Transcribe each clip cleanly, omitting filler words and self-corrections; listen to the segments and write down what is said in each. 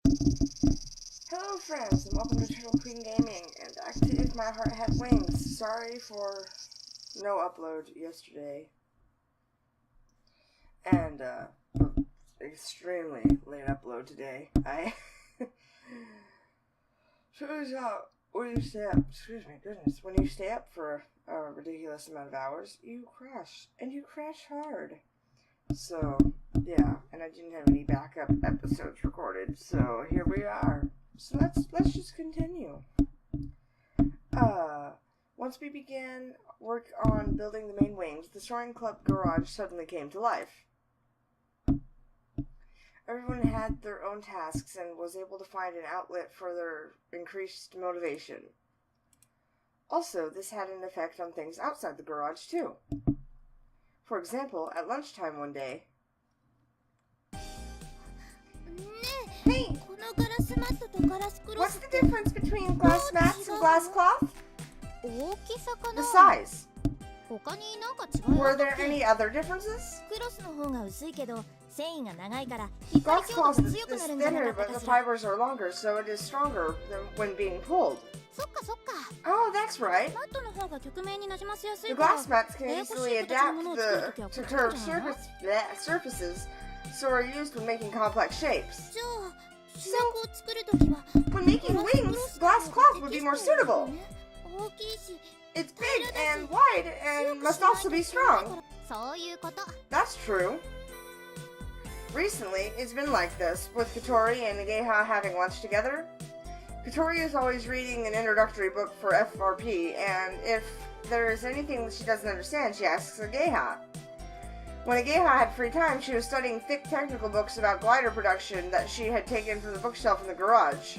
Hello friends, and welcome to TurtleQueenGaming, and back to If My Heart Had Wings. Sorry for no upload yesterday, and extremely late upload today. I shows out when you stay up, when you stay up for a ridiculous amount of hours, you crash, and you crash hard. So, yeah, and I didn't have any backup episodes recorded, so here we are. So let's just continue. Once we began work on building the main wings, the Soaring Club garage suddenly came to life. Everyone had their own tasks and was able to find an outlet for their increased motivation. Also, this had an effect on things outside the garage, too. For example, at lunchtime one day... Hey! What's the difference between glass mats and glass cloth? The size. Were there any other differences? Glass cloth is thinner, but the fibers are longer, so it is stronger than when being pulled. Oh, that's right. The glass mats can easily adapt to curved surfaces, so are used when making complex shapes. So, when making wings, glass cloth would be more suitable. It's big and wide and must also be strong. That's true. Recently, it's been like this, with Katori and Nageha having lunch together. Katori is always reading an introductory book for FRP, and if there is anything that she doesn't understand, she asks Nageha. When Nageha had free time, she was studying thick technical books about glider production that she had taken from the bookshelf in the garage.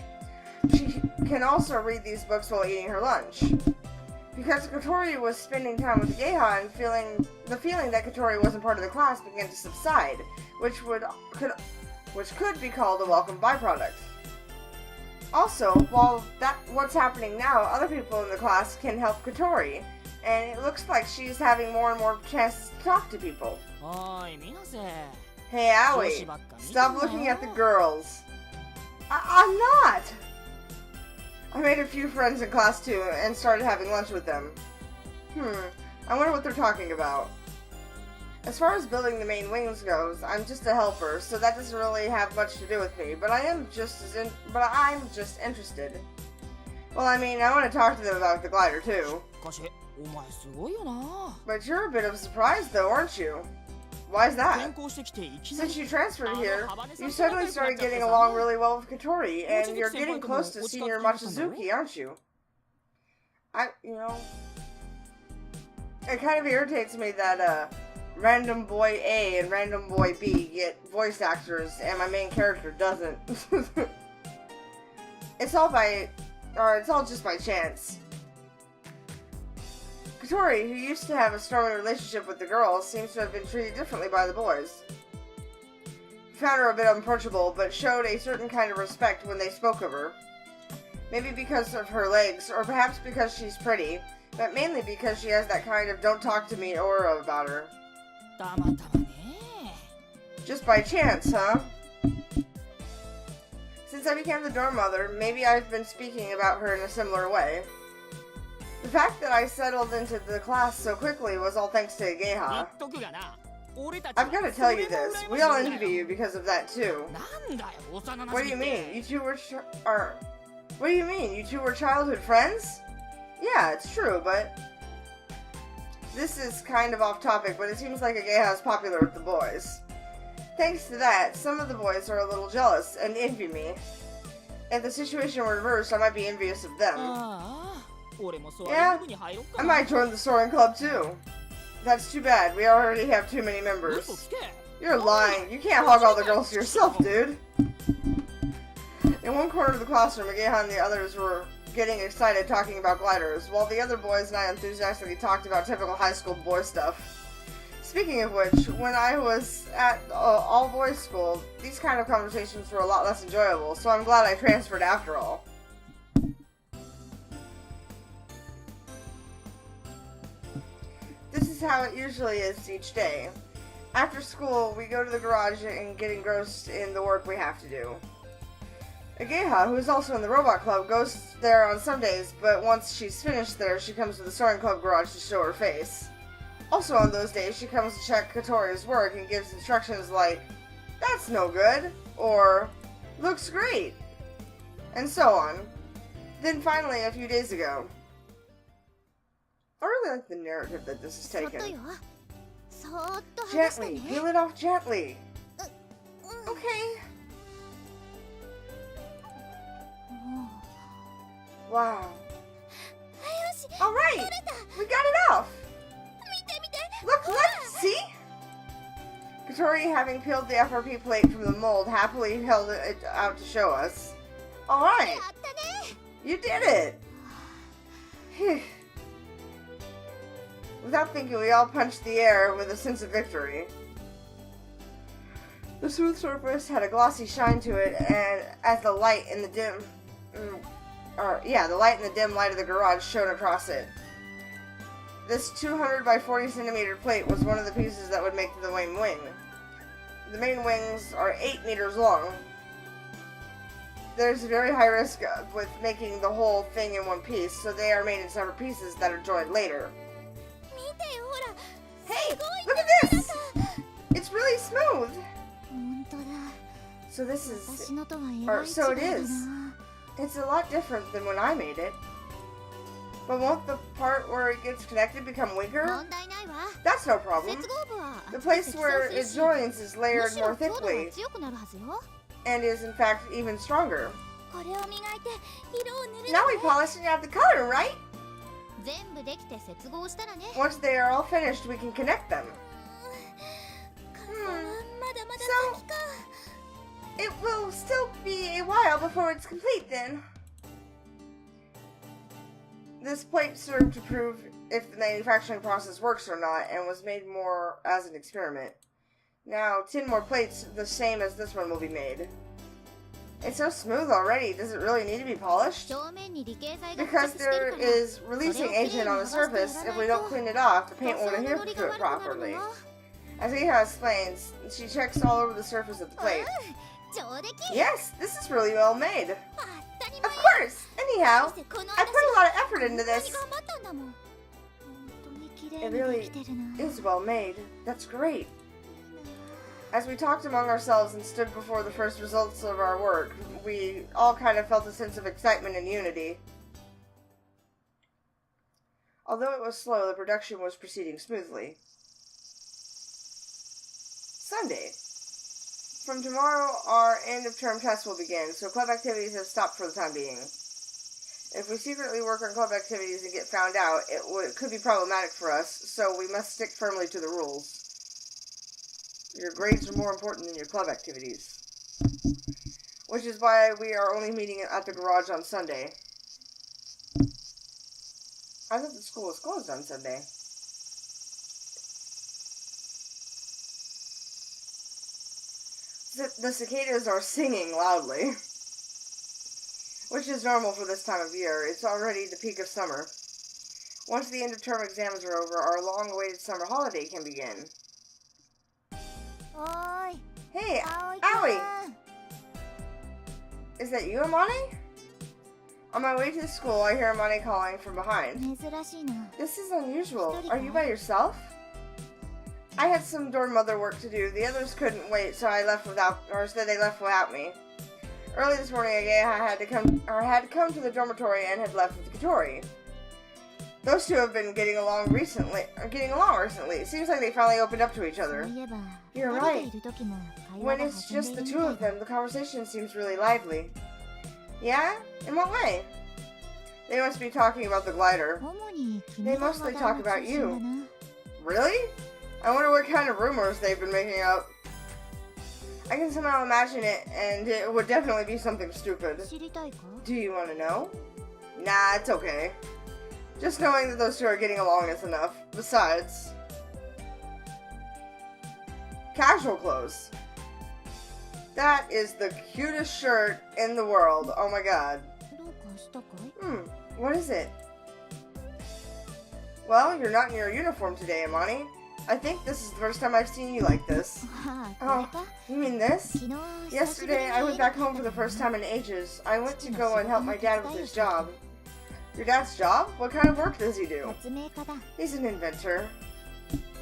She can also read these books while eating her lunch. Because Katori was spending time with Nageha and the feeling that Katori wasn't part of the class began to subside, which could be called a welcome byproduct. Also, while what's happening now, other people in the class can help Katori, and it looks like she's having more and more chances to talk to people. Hey, Aoi, stop looking at the girls. I'm not! I made a few friends in class too, and started having lunch with them. I wonder what they're talking about. As far as building the main wings goes, I'm just a helper, so that doesn't really have much to do with me, but I'm just interested. Well, I mean, I want to talk to them about the glider too. But you're a bit of a surprise though, aren't you? Why is that? Since you transferred here, you suddenly started getting along really well with Katori, and you're getting close to Senior Machizuki, aren't you? It kind of irritates me that, Random Boy A and Random Boy B get voice actors, and my main character doesn't. It's all just by chance. Katori, who used to have a stormy relationship with the girls, seems to have been treated differently by the boys. He found her a bit unapproachable, but showed a certain kind of respect when they spoke of her. Maybe because of her legs, or perhaps because she's pretty, but mainly because she has that kind of don't talk to me aura about her. Just by chance, huh? Since I became the dorm mother, maybe I've been speaking about her in a similar way. The fact that I settled into the class so quickly was all thanks to Nageha. I've got to tell you this, we all envy you because of that too. What do you mean? You two were childhood friends? Yeah, it's true, but... This is kind of off topic, but it seems like Nageha is popular with the boys. Thanks to that, some of the boys are a little jealous and envy me. If the situation were reversed, I might be envious of them. Yeah, I might join the Soaring Club too. That's too bad, we already have too many members. You're lying, you can't hog all the girls to yourself, dude. In one corner of the classroom, Nageha and the others were getting excited talking about gliders, while the other boys and I enthusiastically talked about typical high school boy stuff. Speaking of which, when I was at all-boys school, these kind of conversations were a lot less enjoyable, so I'm glad I transferred after all. This is how it usually is each day. After school, we go to the garage and get engrossed in the work we have to do. Ageha, who is also in the robot club, goes there on some days, but once she's finished there, she comes to the sewing club garage to show her face. Also on those days, she comes to check Katori's work and gives instructions like, "That's no good," or "Looks great," and so on. Then finally, a few days ago, I really like the narrative that this is taken. Gently, peel it off gently. Okay. Wow. Alright, we got it off. Look, see? Katori, having peeled the FRP plate from the mold, happily held it out to show us. Alright. You did it. Without thinking, we all punched the air with a sense of victory. The smooth surface had a glossy shine to it, and as the light in the dim light of the garage shone across it. This 200 by 40 centimeter plate was one of the pieces that would make the main wing. The main wings are 8 meters long. There's a very high risk with making the whole thing in one piece, so they are made in separate pieces that are joined later. Hey, look at this! It's really smooth! So this is, or so it is. It's a lot different than when I made it. But won't the part where it gets connected become weaker? That's no problem. The place where it joins is layered more thickly, and is in fact even stronger. Now we polish and add the color, right? Once they are all finished, we can connect them. So, it will still be a while before it's complete then. This plate served to prove if the manufacturing process works or not, and was made more as an experiment. Now, 10 more plates the same as this one will be made. It's so smooth already, does it really need to be polished? Because there is releasing agent on the surface, if we don't clean it off, the paint won't adhere to it properly. As Iha explains, she checks all over the surface of the plate. Yes, this is really well made. Of course! Anyhow, I put a lot of effort into this. It really is well made. That's great. As we talked among ourselves and stood before the first results of our work, we all kind of felt a sense of excitement and unity. Although it was slow, the production was proceeding smoothly. Sunday. From tomorrow, our end-of-term test will begin, so club activities have stopped for the time being. If we secretly work on club activities and get found out, it could be problematic for us, so we must stick firmly to the rules. Your grades are more important than your club activities. Which is why we are only meeting at the garage on Sunday. I thought the school was closed on Sunday. The cicadas are singing loudly, which is normal for this time of year. It's already the peak of summer. Once the end-of-term exams are over, our long-awaited summer holiday can begin. Hey, Aoi! Is that you, Amani? On my way to the school, I hear Amani calling from behind. This is unusual. Are you by yourself? I had some dorm mother work to do. The others couldn't wait, so they left without me. Early this morning, I had to come to the dormitory and had left with Katori. Those two have been getting along recently. It seems like they finally opened up to each other. You're right. When it's just the two of them, the conversation seems really lively. Yeah? In what way? They must be talking about the glider. They mostly talk about you. Really? I wonder what kind of rumors they've been making up. I can somehow imagine it, and it would definitely be something stupid. Do you want to know? Nah, it's okay. Just knowing that those two are getting along is enough. Besides, casual clothes. That is the cutest shirt in the world. Oh my god. What is it? Well, you're not in your uniform today, Amani. I think this is the first time I've seen you like this. Oh, you mean this? Yesterday, I went back home for the first time in ages. I went to go and help my dad with his job. Your dad's job? What kind of work does he do? He's an inventor.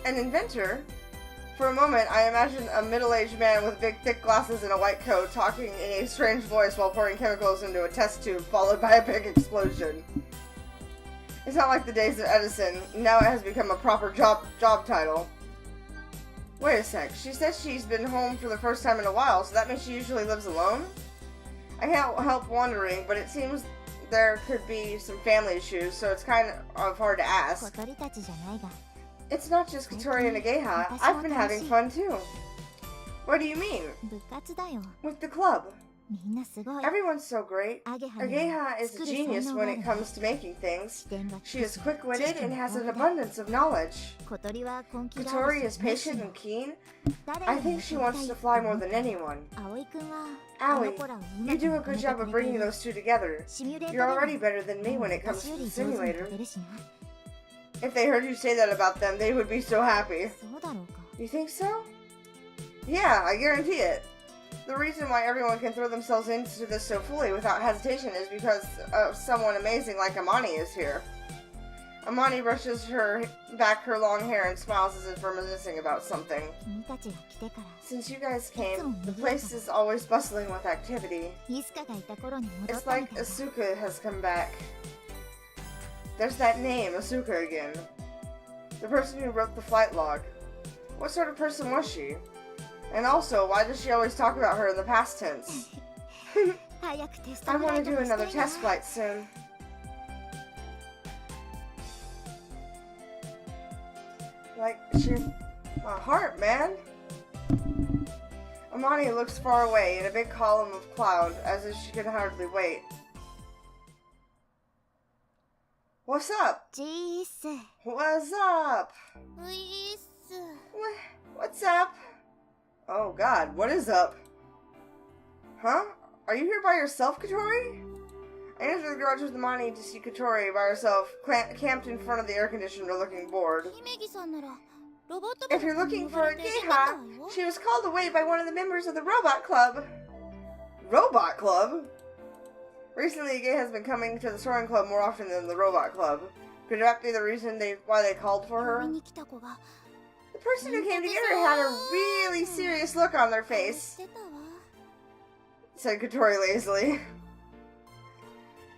An inventor? For a moment, I imagined a middle-aged man with big, thick glasses and a white coat talking in a strange voice while pouring chemicals into a test tube, followed by a big explosion. It's not like the days of Edison. Now it has become a proper job title. Wait a sec. She said she's been home for the first time in a while, so that means she usually lives alone? I can't help wondering, but it seems there could be some family issues, so it's kind of hard to ask. It's not just Katori and Ageha. I've been having fun too. What do you mean? With the club. Everyone's so great. Ageha is a genius when it comes to making things. She is quick-witted and has an abundance of knowledge. Katori is patient and keen. I think she wants to fly more than anyone. Aoi, you do a good job of bringing those two together. You're already better than me when it comes to the simulator. If they heard you say that about them, they would be so happy. You think so? Yeah, I guarantee it. The reason why everyone can throw themselves into this so fully without hesitation is because someone amazing like Amani is here. Amani brushes back her long hair and smiles as if reminiscing about something. Since you guys came, the place is always bustling with activity. It's like Asuka has come back. There's that name, Asuka, again. The person who wrote the flight log. What sort of person was she? And also, why does she always talk about her in the past tense? I want to do another test flight soon. Like, my heart, man. Amani looks far away in a big column of cloud, as if she can hardly wait. What's up? What's up? What's up? Oh god, what is up? Huh? Are you here by yourself, Katori? I entered the garage with Amani to see Katori by herself, camped in front of the air conditioner looking bored. If you're looking for Ageha, she was called away by one of the members of the Robot Club. Robot Club? Recently, Ageha has been coming to the Soaring Club more often than the Robot Club. Could that be the reason why they called for her? The person who came to get her had a really serious look on their face, said Katori lazily.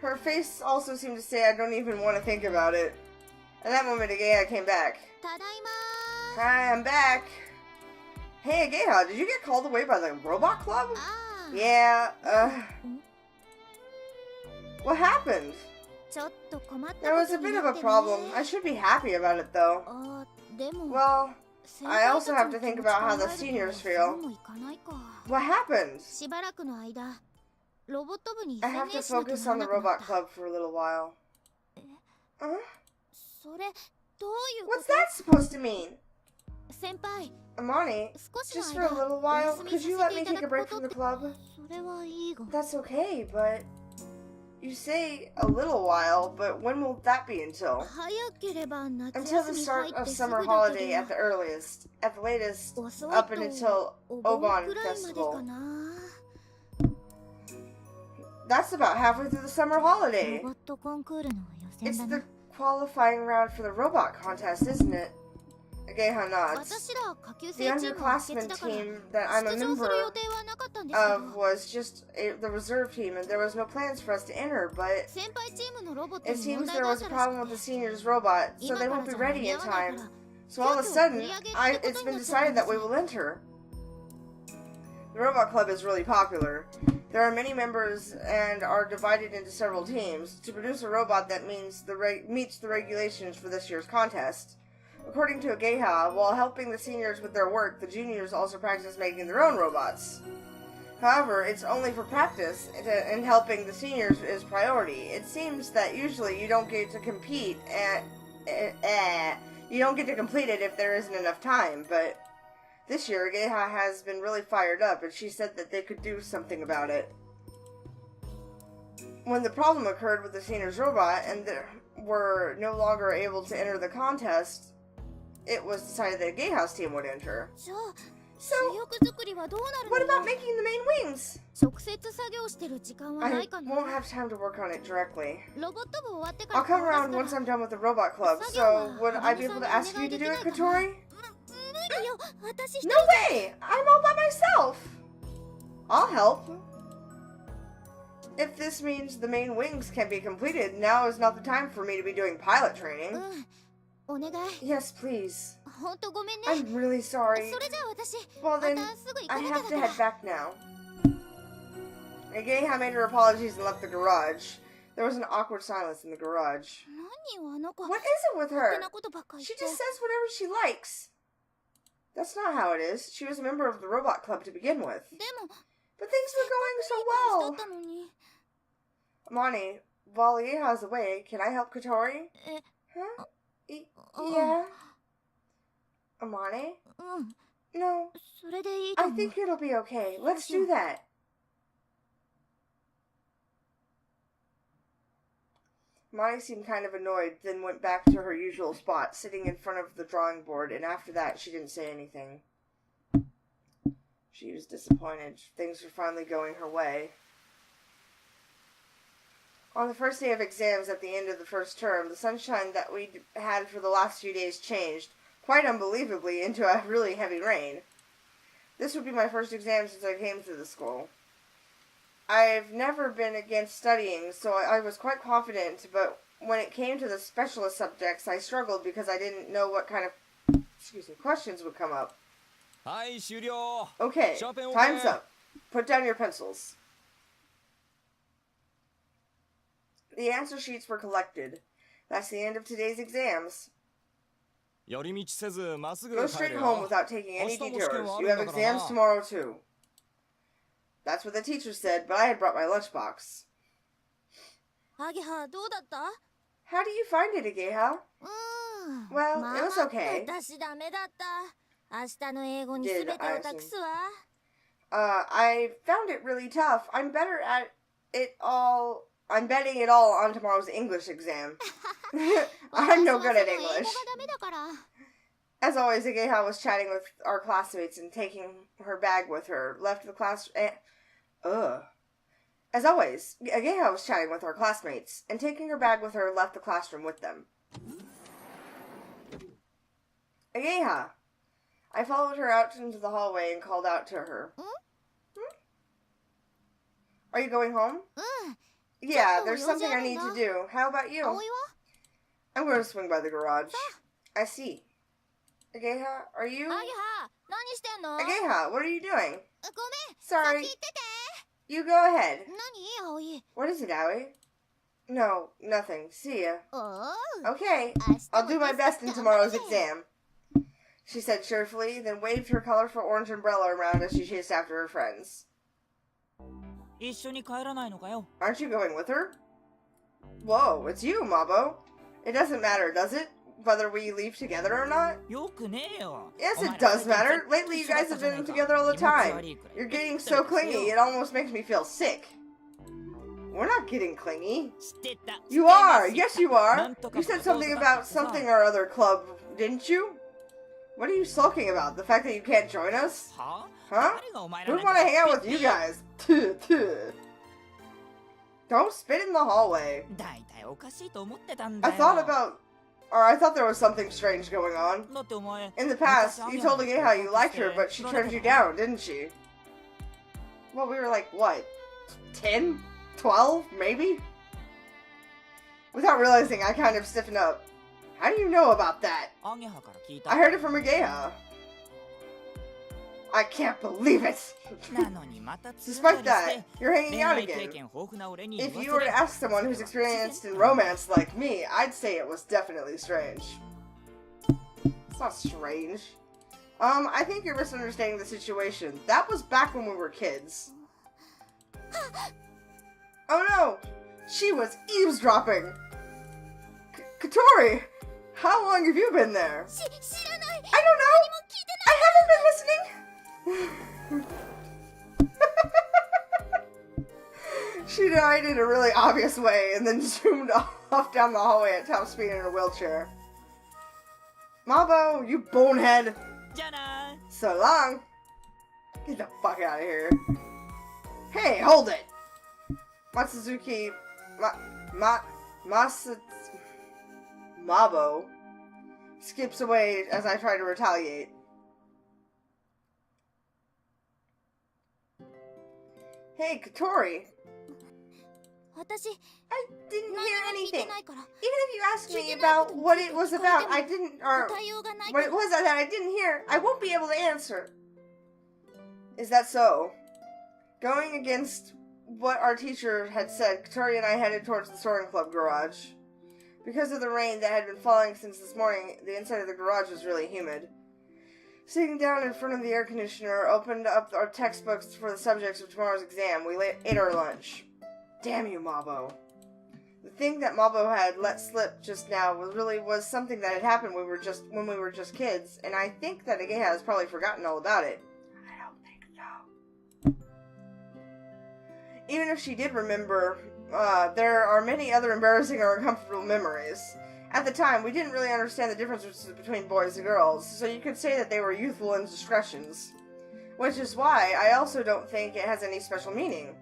Her face also seemed to say, I don't even want to think about it. At that moment, Ageha came back. Hi, I'm back. Hey, Ageha, did you get called away by the Robot Club? Yeah, what happened? There was a bit of a problem. I should be happy about it, though. Well, I also have to think about how the seniors feel. What happened? I have to focus on the Robot Club for a little while. What's that supposed to mean? Amani, just for a little while, could you let me take a break from the club? That's okay, but... You say a little while, but when will that be until? Until the start of summer holiday at the earliest. At the latest, up until Obon Festival. That's about halfway through the summer holiday. It's the qualifying round for the robot contest, isn't it? Ageha nods. The underclassmen team that I'm a member of was just the reserve team, and there was no plans for us to enter, but it seems there was a problem with the seniors' robot, so they won't be ready in time. So all of a sudden, it's been decided that we will enter. The Robot Club is really popular. There are many members and are divided into several teams to produce a robot that meets the regulations for this year's contest. According to Ageha, while helping the seniors with their work, the juniors also practice making their own robots. However, it's only for practice, and helping the seniors is priority. It seems that usually you don't get to compete, you don't get to complete it if there isn't enough time, but this year Ageha has been really fired up, and she said that they could do something about it. When the problem occurred with the seniors' robot, and they were no longer able to enter the contest, it was decided that Gay House team would enter. So, 主翼作りはどうなるの what よ about making the main wings? 直接作業してる時間はな I いかな won't have time to work on it directly. ロボット部終わってから I'll come 顔出 around す once から I'm done with the robot club, so would I be able to ask you to do it, Katori? 無理よ私一 No 人 way! I'm all by myself! I'll help. If this means the main wings can be completed, now is not the time for me to be doing pilot training. お願い Yes, please. ほんとごめんね I'm really sorry. それじゃあ私 Well ま then, たすぐ行 I かなきゃ have だ to から head back now. Ageiha made her apologies and left the garage. There was an awkward silence in the garage. 何よあの子 What is it with 勝手 her? なことばっかり She 言って just says whatever she likes. That's not how it is. She was a member of the robot club to begin with. でも But things were going し so と well. ったのに Mani, while Ageiha's away, can I help Katori? え Huh? Yeah. Amane? うん No, それでいいと I 思う think it'll be okay. Let's do that. Mani seemed kind of annoyed, then went back to her usual spot, sitting in front of the drawing board, and after that, she didn't say anything. She was disappointed. Things were finally going her way. On the first day of exams at the end of the first term, the sunshine that we'd had for the last few days changed, quite unbelievably, into a really heavy rain. This would be my first exam since I came to the school. I've never been against studying, so I was quite confident, but when it came to the specialist subjects, I struggled because I didn't know what kind of questions would come up. Okay, time's up. Put down your pencils. The answer sheets were collected. That's the end of today's exams. Go straight home without taking any detours. You have exams tomorrow too. That's what the teacher said, but I had brought my lunchbox. アゲハどうだった How do you find it, Ageiha? Well, it was okay. 私ダメだった明日の英語に全てを託すわ I found it really tough. I'm better at it all. I'm betting it all on tomorrow's English exam. I'm no good at English. As always, Ageiha was chatting with our classmates and taking her bag with her. Left the class... As always, Ageiha was chatting with our classmates and taking her bag with her, left the classroom with them. Ageiha! I followed her out into the hallway and called out to her. Are you going home? Yeah, there's something I need to do. How about you? I'm going to swing by the garage. I see. Ageiha, are you... Ageiha, what are you doing? Sorry. You go ahead. What is it, Aoi? No, nothing. See ya. Okay, I'll do my best in tomorrow's exam. She said cheerfully, then waved her colorful orange umbrella around as she chased after her friends. Aren't you going with her? Whoa, it's you, Mabo. It doesn't matter, does it? Whether we leave together or not? Yes, it does matter. Lately, you guys have been together all the time. You're getting so clingy, it almost makes me feel sick. We're not getting clingy. You are! Yes, you are! You said something about something or other club, didn't you? What are you sulking about? The fact that you can't join us? Huh? Who'd want to hang out with you guys? Don't spit in the hallway. I thought there was something strange going on. In the past, you told Ageiha you liked her, but she turned you down, didn't she? Well, we were like, what? 10? 12? Maybe? Without realizing, I kind of stiffened up. How do you know about that? I heard it from Ageiha. I can't believe it! Despite that, you're hanging out again. If you were to ask someone who's experienced in romance like me, I'd say it was definitely strange. It's not strange. I think you're misunderstanding the situation. That was back when we were kids. Oh no! She was eavesdropping! Katori! How long have you been there? I don't know! I haven't been listening! She died in a really obvious way and then zoomed off down the hallway at top speed in her wheelchair. Mabo, you bonehead! じゃあな。 So long! Get the fuck out of here. Hey, hold it! Matsuzuki... Mabo skips away as I try to retaliate. Hey, Katori! 私 I didn't 何 hear も聞いて anything. ないから Even if you asked me about what it was about, I didn't, or 答えようがないか what ら it was that I didn't hear, I won't be able to answer. Is that so? Going against what our teacher had said, Katori and I headed towards the Soaring Club garage. Because of the rain that had been falling since this morning, the inside of the garage was really humid. Sitting down in front of the air conditioner, opened up our textbooks for the subjects of tomorrow's exam. We ate our lunch. Damn you, Mabo. The thing that Mabo had let slip just now was something that had happened when we were just kids, and I think that Ageha has probably forgotten all about it. I don't think so. Even if she did remember, there are many other embarrassing or uncomfortable memories. At the time, we didn't really understand the differences between boys and girls, so you could say that they were youthful indiscretions. Which is why I also don't think it has any special meaning.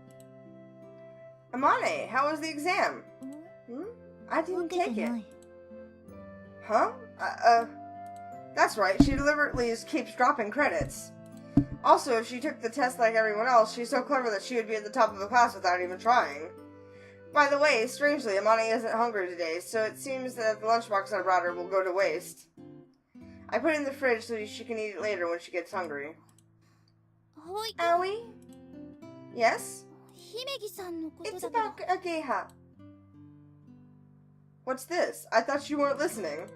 Amane, how was the exam? I didn't 受け take て it. ない Huh? That's right, she deliberately keeps dropping credits. Also, if she took the test like everyone else, she's so clever that she would be at the top of the class without even trying. By the way, strangely, Amani isn't hungry today, so it seems that the lunchbox I brought her will go to waste. I put it in the fridge so she can eat it later when she gets hungry. 葵 Aoi? Yes? 姫木さんのこと It's だけど about Ageha. What's this? I thought you weren't listening.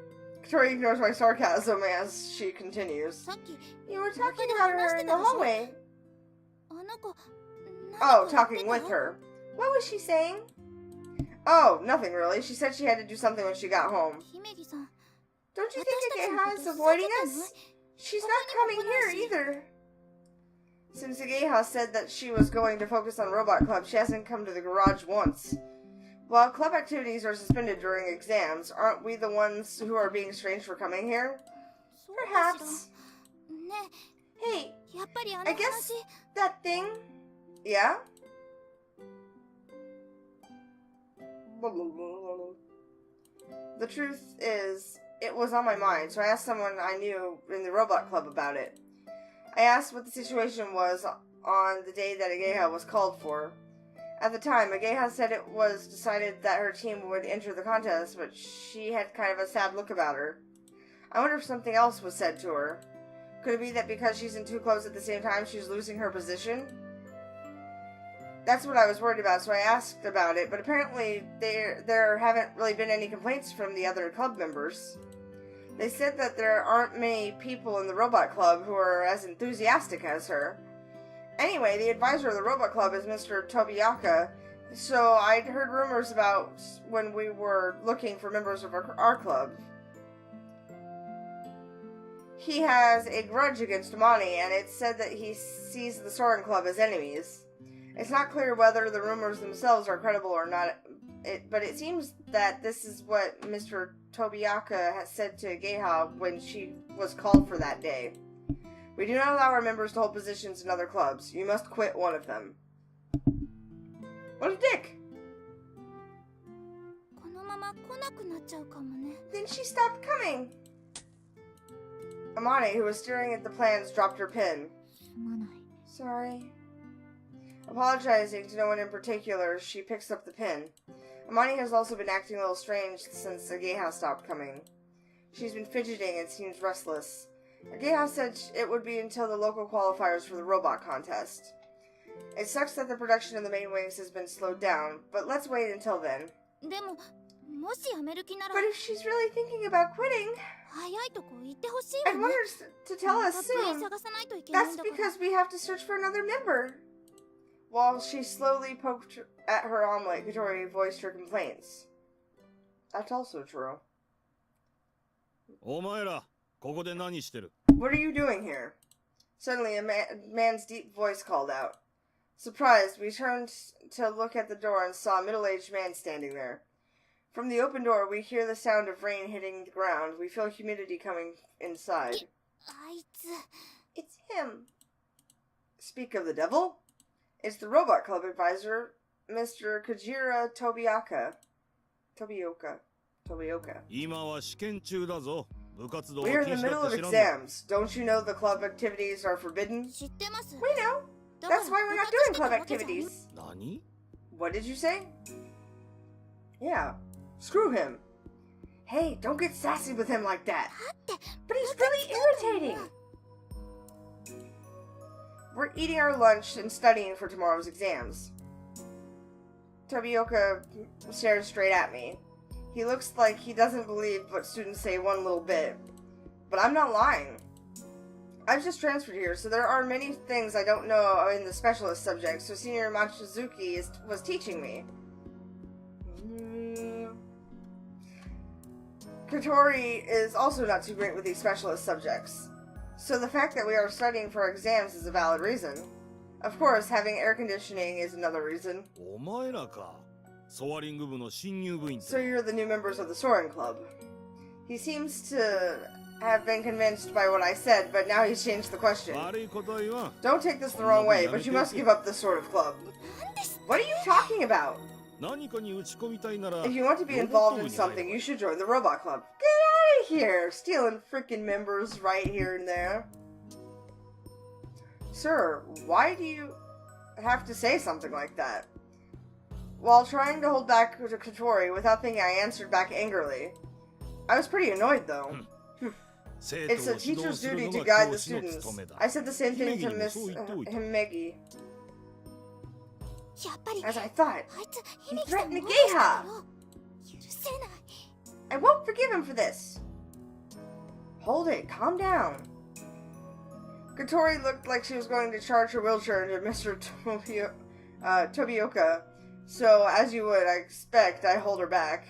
Katori ignores my sarcasm as she continues. さっき You were talking about her in the hallway. あの子 Oh, talking with her. What was she saying? Oh, nothing really. She said she had to do something when she got home. 姫木さん Don't you think Ageha is avoiding us? She's not coming here either. Since Ageha said that she was going to focus on Robot Club, she hasn't come to the garage once. While club activities are suspended during exams, aren't we the ones who are being strange for coming here? そうかしら Perhaps. ね Hey, えやっぱりあの I 話 guess that thing... Yeah? The truth is, it was on my mind, so I asked someone I knew in the Robot Club about it. I asked what the situation was on the day that Ageha was called for. At the time, Ageha said it was decided that her team would enter the contest, but she had kind of a sad look about her. I wonder if something else was said to her. Could it be that because she's in two clubs at the same time, she's losing her position? That's what I was worried about, so I asked about it, but apparently there haven't really been any complaints from the other club members. They said that there aren't many people in the Robot Club who are as enthusiastic as her. Anyway, the advisor of the Robot Club is Mr. Tobiaka, so I'd heard rumors about when we were looking for members of our club. He has a grudge against Amani, and it's said that he sees the Soaring Club as enemies. It's not clear whether the rumors themselves are credible or not, but it seems that this is what Mr. Tobiaka has said to Ageha when she was called for that day. We do not allow our members to hold positions in other clubs. You must quit one of them. What a dick! このまま来なくなっちゃうかもね Then she stopped coming! Amani, who was staring at the plans, dropped her pen. すまない Sorry. Apologizing to no one in particular, she picks up the pen. Amani has also been acting a little strange since Ageha stopped coming. She's been fidgeting and seems restless. Ageha said it would be until the local qualifiers for the robot contest. It sucks that the production of the main wings has been slowed down, but let's wait until then. でももしやめる気なら But if she's really thinking about quitting, 早いとこ行ってほしいわ I'd ね want her to tell ま us た部員 soon. 探さないといけないん That's だから because we have to search for another member. While she slowly poked at her omelet, Katori voiced her complaints. That's also true. お前ら、ここで何してる? What are you doing here? Suddenly, a man's deep voice called out. Surprised, we turned to look at the door and saw a middle-aged man standing there. From the open door, we hear the sound of rain hitting the ground. We feel humidity coming inside. あいつ It's him. Speak of the devil? It's the Robot Club advisor, Mr. Kajira Tobioka. 今は試験中だぞ。部活動は We are 禁 in the 止だ middle って of 知らんの？ exams. Don't you know the club activities are forbidden? 知ってます We know. だから That's why we're not 部活 doing して club たわけじゃあり activities. 何？ What did you say? Yeah. Screw him. Hey, don't get sassy with him like that. But he's really irritating. We're eating our lunch and studying for tomorrow's exams. Tobioka stares straight at me. He looks like he doesn't believe what students say one little bit. But I'm not lying. I've just transferred here, so there are many things I don't know in the specialist subject, so Senior Machizuki was teaching me. Kotori is also not too great with these specialist subjects. So the fact that we are studying for exams is a valid reason. Of course, having air conditioning is another reason. お前らか。ソワリング部の新入部員って。 So you're the new members of the Soaring Club. He seems to have been convinced by what I said, but now he's changed the question. 悪いことは言わん。 Don't take this the wrong way, but you must give up this sort of club. What are you talking about? 何かに打ち込みたいなら。 If you want to be involved in something, you should join the Robot Club. Get out of here! Stealing freaking members right here and there. Sir, why do you have to say something like that? While trying to hold back to Kotori without thinking, I answered back angerly. I was pretty annoyed, though. It's a teacher's duty to guide the students. I said the same thing to Miss Himegi. やっぱり As I thought. あいつ響さん threatened の to 悪 Geha. さだよ許せない I won't forgive him for this. Hold it. Calm down. Kotori looked like she was going to charge her wheelchair into Mr. Tobioka. So, as you would expect, I hold her back.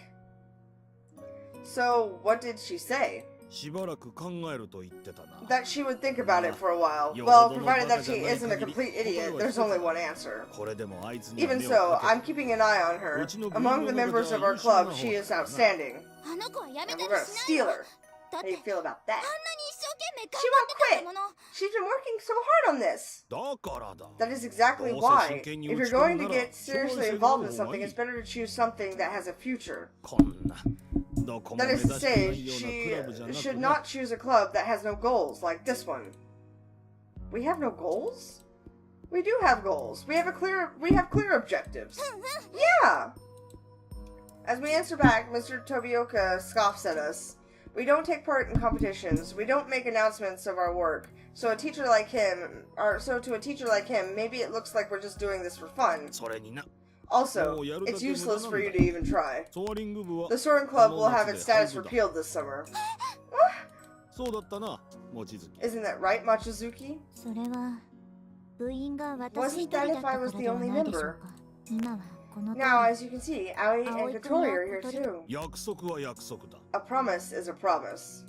So, what did she say? しばらく考えると言ってたな。 That she would think about it for a while. Well, provided that she isn't a complete idiot, there's only one answer. これでもあいつには Even 目を so, かけ I'm keeping an eye on her. Among the members of our club, she is outstanding. あの子はやめ And た we're り gonna しないよ steal her. だっ How て do you feel about あん that? なに一生懸命頑 She 張ってた won't んだもの She's been working so hard on this. だからだ。 That is exactly why. If you're going to get seriously involved in something, it's better to choose something that has a future. こんな。どこも That 目 is 指 to してな say, いような she クラブじゃなく should な not choose a club that has no goals, like this one. We have no goals? We do have goals. We have clear objectives. Yeah! As we answer back, Mr. Tobioka scoffs at us. We don't take part in competitions. We don't make announcements of our work. So to a teacher like him, maybe it looks like we're just doing this for fun. それにな。 Also, it's useless for you to even try. ソワリング部は The Soaring Club will have its status この夏で repealed this summer. そうだったな、望月。 Isn't that right, Machizuki? それは部員が私 Wasn't 一 that 人だっ if た I から was で the は only ないでしょ member? うか今はこの通 Now, り as you can see, Aoi and Kotori are here too. 約束は約束だ。 A promise is a promise.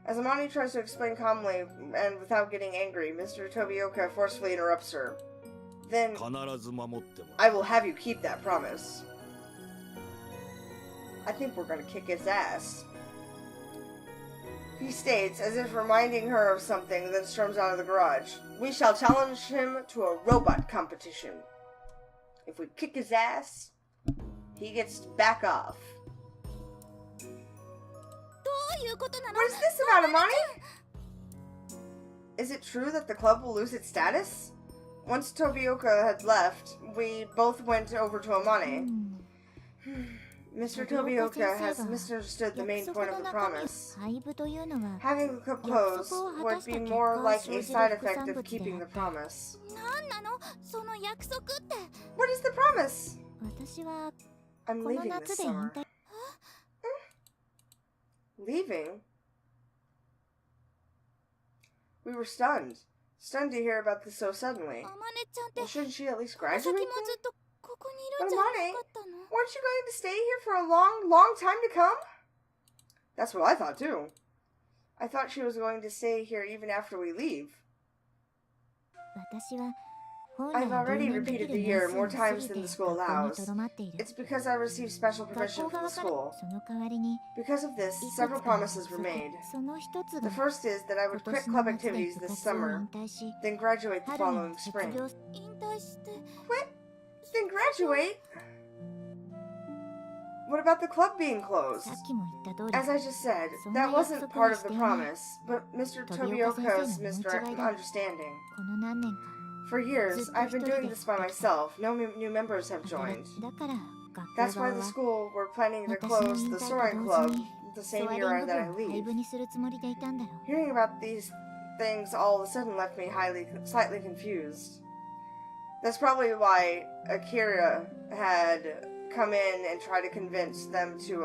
As Amani tries to explain calmly and without getting angry, Mr. Tobioka forcefully interrupts her. Then, 必ず守ってもらう。 I will have you keep that promise. I think we're gonna kick his ass. He states, as if reminding her of something, then storms out of the garage. We shall challenge him to a robot competition. If we kick his ass, he gets to back off. どういうことなの What is this about, Amani? Is it true that the club will lose its status? Once Tobioka had left, we both went over to Amani. Mr. Tobioka has misunderstood the main point of the promise. 廃部というのは Having the club close would be more like a side effect of keeping the promise. 何なのその約束って What is the promise? 私は I'm この leaving 夏 this で引 summer. 退 Leaving? We were stunned. Stunned to hear about this so suddenly. あまねちゃんって Well, shouldn't she at least この graduate 先も then? ずっとここにいるんじゃなかったの Weren't you going to stay here for a long, long time to come? That's what I thought too. I thought she was going to stay here even after we leave. 私は I've already repeated the year more times than the school allows. It's because I received special permission from the school. Because of this, several promises were made. The first is that I would quit club activities this summer, then graduate the following spring. Quit? Then graduate? What about the club being closed? As I just said, that wasn't part of the promise, but Mr. Tobioka's misunderstanding. For years, I've been doing this by myself. No new members have joined. That's why the school were planning to close the Soaring Club the same year that I leave. Hearing about these things all of a sudden left me slightly confused. That's probably why Akira had come in and tried to convince them to,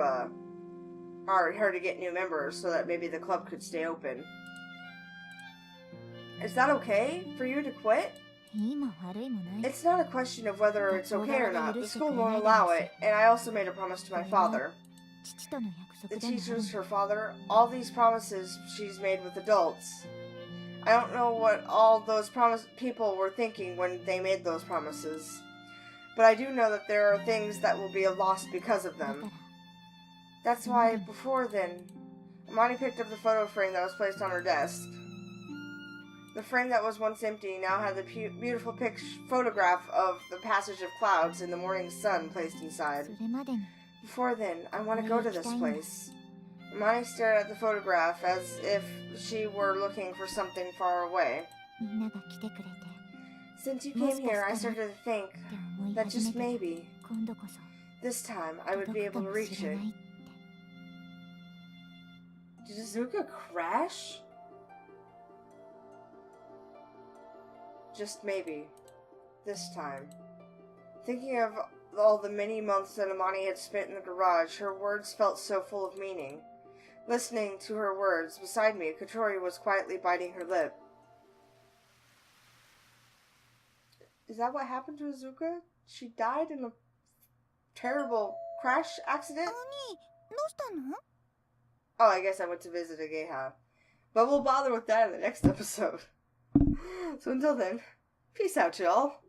or her to get new members so that maybe the club could stay open. Is that okay for you to quit? It's not a question of whether it's okay or not. The school won't allow it, and I also made a promise to my father. The teacher's her father. All these promises she's made with adults. I don't know what all those people were thinking when they made those promises. But I do know that there are things that will be lost because of them. That's why, before then, Amani picked up the photo frame that was placed on her desk. The frame that was once empty now had the beautiful photograph of the passage of clouds in the morning sun placed inside. Before then, I want to go to this place. Amani stared at the photograph as if she were looking for something far away. Since you came here, I started to think that just maybe, this time, I would be able to reach it. Did Izuka crash? Just maybe, this time. Thinking of all the many months that Amani had spent in the garage, her words felt so full of meaning. Listening to her words, beside me, Katori was quietly biting her lip. Is that what happened to Izuka? She died in a terrible crash accident? Oh, I guess I went to visit a geisha. But we'll bother with that in the next episode. So until then, peace out, y'all.